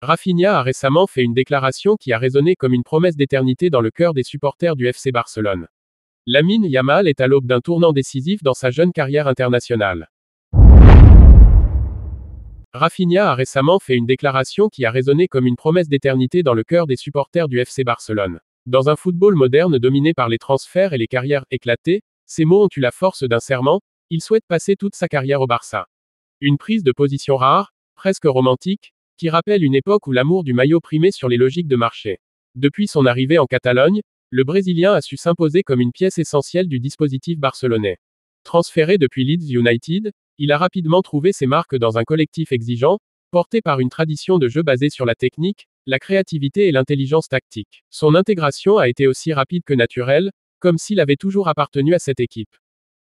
Rafinha a récemment fait une déclaration qui a résonné comme une promesse d'éternité dans le cœur des supporters du FC Barcelone. Lamine Yamal est à l'aube d'un tournant décisif dans sa jeune carrière internationale. Rafinha a récemment fait une déclaration qui a résonné comme une promesse d'éternité dans le cœur des supporters du FC Barcelone. Dans un football moderne dominé par les transferts et les carrières éclatées, ces mots ont eu la force d'un serment, il souhaite passer toute sa carrière au Barça. Une prise de position rare, presque romantique, qui rappelle une époque où l'amour du maillot primait sur les logiques de marché. Depuis son arrivée en Catalogne, le Brésilien a su s'imposer comme une pièce essentielle du dispositif barcelonais. Transféré depuis Leeds United, il a rapidement trouvé ses marques dans un collectif exigeant, porté par une tradition de jeu basée sur la technique, la créativité et l'intelligence tactique. Son intégration a été aussi rapide que naturelle, comme s'il avait toujours appartenu à cette équipe.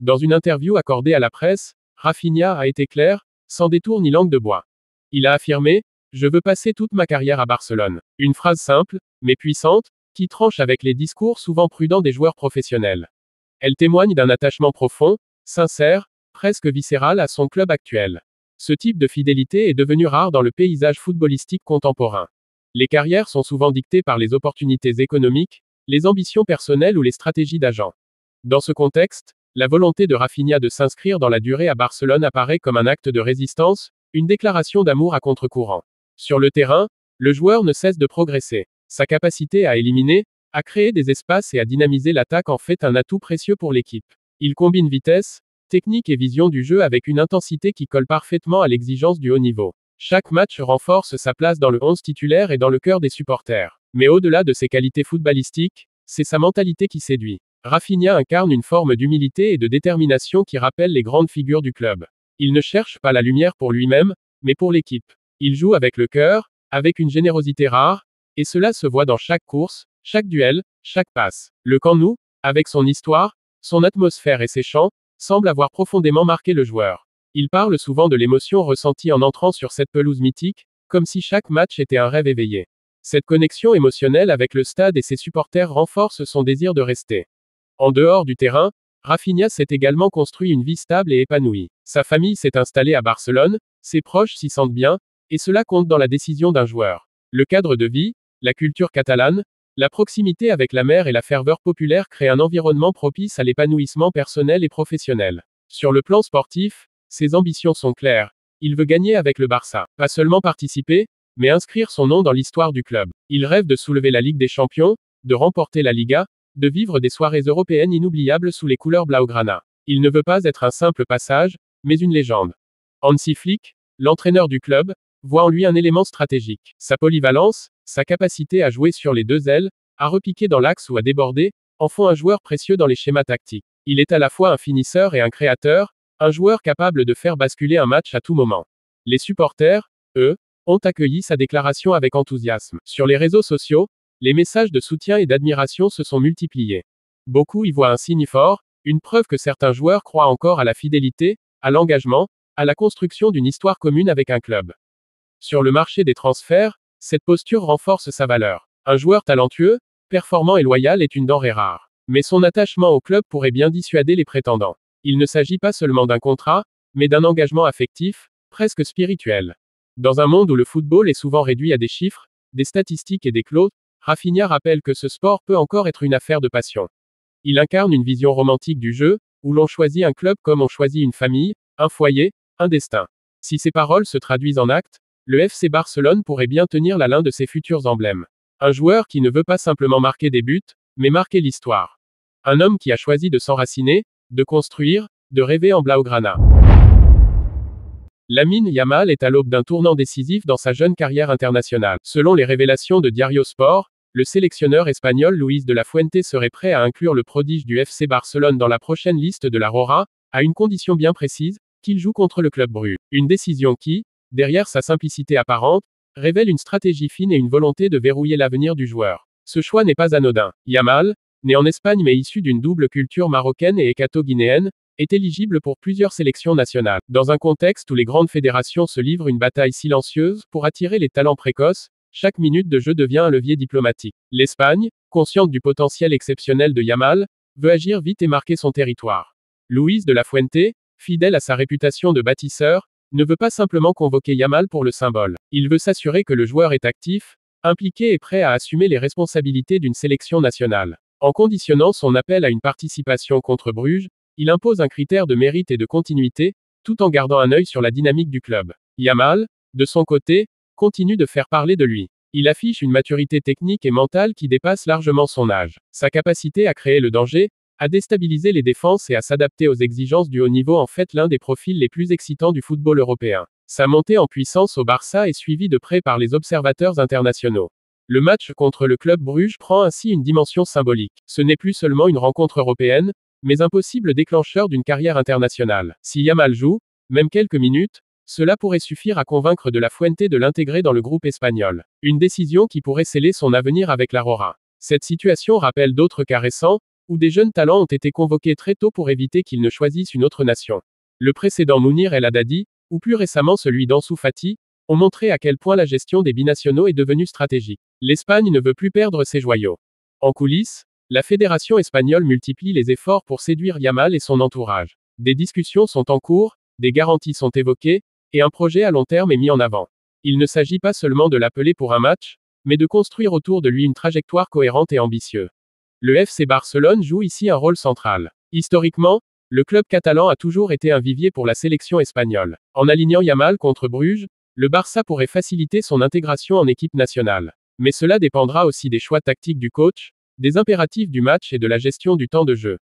Dans une interview accordée à la presse, Rafinha a été clair, sans détour ni langue de bois. Il a affirmé: « Je veux passer toute ma carrière à Barcelone. » Une phrase simple, mais puissante, qui tranche avec les discours souvent prudents des joueurs professionnels. Elle témoigne d'un attachement profond, sincère, presque viscéral à son club actuel. Ce type de fidélité est devenu rare dans le paysage footballistique contemporain. Les carrières sont souvent dictées par les opportunités économiques, les ambitions personnelles ou les stratégies d'agents. Dans ce contexte, la volonté de Rafinha de s'inscrire dans la durée à Barcelone apparaît comme un acte de résistance, une déclaration d'amour à contre-courant. Sur le terrain, le joueur ne cesse de progresser. Sa capacité à éliminer, à créer des espaces et à dynamiser l'attaque en fait un atout précieux pour l'équipe. Il combine vitesse, technique et vision du jeu avec une intensité qui colle parfaitement à l'exigence du haut niveau. Chaque match renforce sa place dans le 11 titulaire et dans le cœur des supporters. Mais au-delà de ses qualités footballistiques, c'est sa mentalité qui séduit. Rafinha incarne une forme d'humilité et de détermination qui rappelle les grandes figures du club. Il ne cherche pas la lumière pour lui-même, mais pour l'équipe. Il joue avec le cœur, avec une générosité rare, et cela se voit dans chaque course, chaque duel, chaque passe. Le Camp Nou, avec son histoire, son atmosphère et ses chants, semble avoir profondément marqué le joueur. Il parle souvent de l'émotion ressentie en entrant sur cette pelouse mythique, comme si chaque match était un rêve éveillé. Cette connexion émotionnelle avec le stade et ses supporters renforce son désir de rester. En dehors du terrain, Rafinha s'est également construit une vie stable et épanouie. Sa famille s'est installée à Barcelone, ses proches s'y sentent bien, et cela compte dans la décision d'un joueur. Le cadre de vie, la culture catalane, la proximité avec la mer et la ferveur populaire créent un environnement propice à l'épanouissement personnel et professionnel. Sur le plan sportif, ses ambitions sont claires. Il veut gagner avec le Barça. Pas seulement participer, mais inscrire son nom dans l'histoire du club. Il rêve de soulever la Ligue des Champions, de remporter la Liga, de vivre des soirées européennes inoubliables sous les couleurs blaugrana. Il ne veut pas être un simple passage, mais une légende. Hansi Flick, l'entraîneur du club, voit en lui un élément stratégique. Sa polyvalence, sa capacité à jouer sur les deux ailes, à repiquer dans l'axe ou à déborder, en font un joueur précieux dans les schémas tactiques. Il est à la fois un finisseur et un créateur, un joueur capable de faire basculer un match à tout moment. Les supporters, eux, ont accueilli sa déclaration avec enthousiasme. Sur les réseaux sociaux, les messages de soutien et d'admiration se sont multipliés. Beaucoup y voient un signe fort, une preuve que certains joueurs croient encore à la fidélité, à l'engagement, à la construction d'une histoire commune avec un club. Sur le marché des transferts, cette posture renforce sa valeur. Un joueur talentueux, performant et loyal est une denrée rare. Mais son attachement au club pourrait bien dissuader les prétendants. Il ne s'agit pas seulement d'un contrat, mais d'un engagement affectif, presque spirituel. Dans un monde où le football est souvent réduit à des chiffres, des statistiques et des clos, Rafinha rappelle que ce sport peut encore être une affaire de passion. Il incarne une vision romantique du jeu, où l'on choisit un club comme on choisit une famille, un foyer, un destin. Si ces paroles se traduisent en actes, le FC Barcelone pourrait bien tenir l'un de ses futurs emblèmes. Un joueur qui ne veut pas simplement marquer des buts, mais marquer l'histoire. Un homme qui a choisi de s'enraciner, de construire, de rêver en blaugrana. Lamine Yamal est à l'aube d'un tournant décisif dans sa jeune carrière internationale. Selon les révélations de Diario Sport, le sélectionneur espagnol Luis de la Fuente serait prêt à inclure le prodige du FC Barcelone dans la prochaine liste de la Roja, à une condition bien précise, qu'il joue contre le club brut. Une décision qui, derrière sa simplicité apparente, révèle une stratégie fine et une volonté de verrouiller l'avenir du joueur. Ce choix n'est pas anodin. Yamal, né en Espagne mais issu d'une double culture marocaine et équato-guinéenne, est éligible pour plusieurs sélections nationales. Dans un contexte où les grandes fédérations se livrent une bataille silencieuse pour attirer les talents précoces, chaque minute de jeu devient un levier diplomatique. L'Espagne, consciente du potentiel exceptionnel de Yamal, veut agir vite et marquer son territoire. Luis de la Fuente, fidèle à sa réputation de bâtisseur, ne veut pas simplement convoquer Yamal pour le symbole. Il veut s'assurer que le joueur est actif, impliqué et prêt à assumer les responsabilités d'une sélection nationale. En conditionnant son appel à une participation contre Bruges, il impose un critère de mérite et de continuité, tout en gardant un œil sur la dynamique du club. Yamal, de son côté, continue de faire parler de lui. Il affiche une maturité technique et mentale qui dépasse largement son âge. Sa capacité à créer le danger, à déstabiliser les défenses et à s'adapter aux exigences du haut niveau en fait l'un des profils les plus excitants du football européen. Sa montée en puissance au Barça est suivie de près par les observateurs internationaux. Le match contre le club Bruges prend ainsi une dimension symbolique. Ce n'est plus seulement une rencontre européenne, mais un possible déclencheur d'une carrière internationale. Si Yamal joue, même quelques minutes, cela pourrait suffire à convaincre De La Fuente de l'intégrer dans le groupe espagnol. Une décision qui pourrait sceller son avenir avec l'Aurora. Cette situation rappelle d'autres cas récents, où des jeunes talents ont été convoqués très tôt pour éviter qu'ils ne choisissent une autre nation. Le précédent Mounir El Haddadi, ou plus récemment celui d'Ansu Fati, ont montré à quel point la gestion des binationaux est devenue stratégique. L'Espagne ne veut plus perdre ses joyaux. En coulisses, la fédération espagnole multiplie les efforts pour séduire Yamal et son entourage. Des discussions sont en cours, des garanties sont évoquées, et un projet à long terme est mis en avant. Il ne s'agit pas seulement de l'appeler pour un match, mais de construire autour de lui une trajectoire cohérente et ambitieuse. Le FC Barcelone joue ici un rôle central. Historiquement, le club catalan a toujours été un vivier pour la sélection espagnole. En alignant Yamal contre Bruges, le Barça pourrait faciliter son intégration en équipe nationale. Mais cela dépendra aussi des choix tactiques du coach, des impératifs du match et de la gestion du temps de jeu.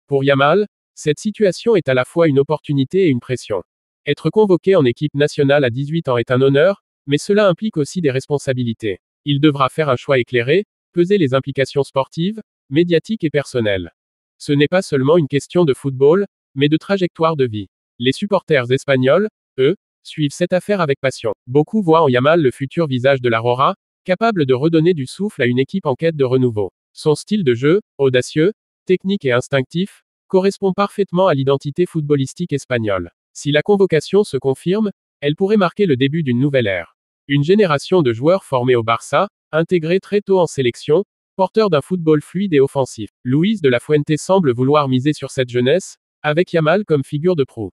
Pour Yamal, cette situation est à la fois une opportunité et une pression. Être convoqué en équipe nationale à 18 ans est un honneur, mais cela implique aussi des responsabilités. Il devra faire un choix éclairé, peser les implications sportives, médiatiques et personnelles. Ce n'est pas seulement une question de football, mais de trajectoire de vie. Les supporters espagnols, eux, suivent cette affaire avec passion. Beaucoup voient en Yamal le futur visage de l'Aurora, capable de redonner du souffle à une équipe en quête de renouveau. Son style de jeu, audacieux, technique et instinctif, correspond parfaitement à l'identité footballistique espagnole. Si la convocation se confirme, elle pourrait marquer le début d'une nouvelle ère. Une génération de joueurs formés au Barça, intégrés très tôt en sélection, porteurs d'un football fluide et offensif. Luis de la Fuente semble vouloir miser sur cette jeunesse, avec Yamal comme figure de proue.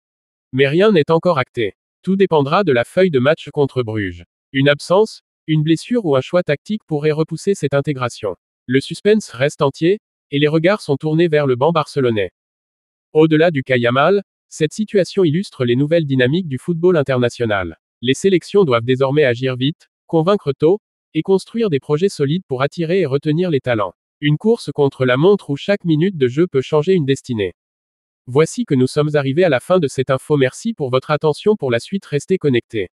Mais rien n'est encore acté. Tout dépendra de la feuille de match contre Bruges. Une absence, une blessure ou un choix tactique pourrait repousser cette intégration. Le suspense reste entier, et les regards sont tournés vers le banc barcelonais. Au-delà du cas Yamal, cette situation illustre les nouvelles dynamiques du football international. Les sélections doivent désormais agir vite, convaincre tôt, et construire des projets solides pour attirer et retenir les talents. Une course contre la montre où chaque minute de jeu peut changer une destinée. Voici que nous sommes arrivés à la fin de cette info. Merci pour votre attention. Pour la suite, restez connectés.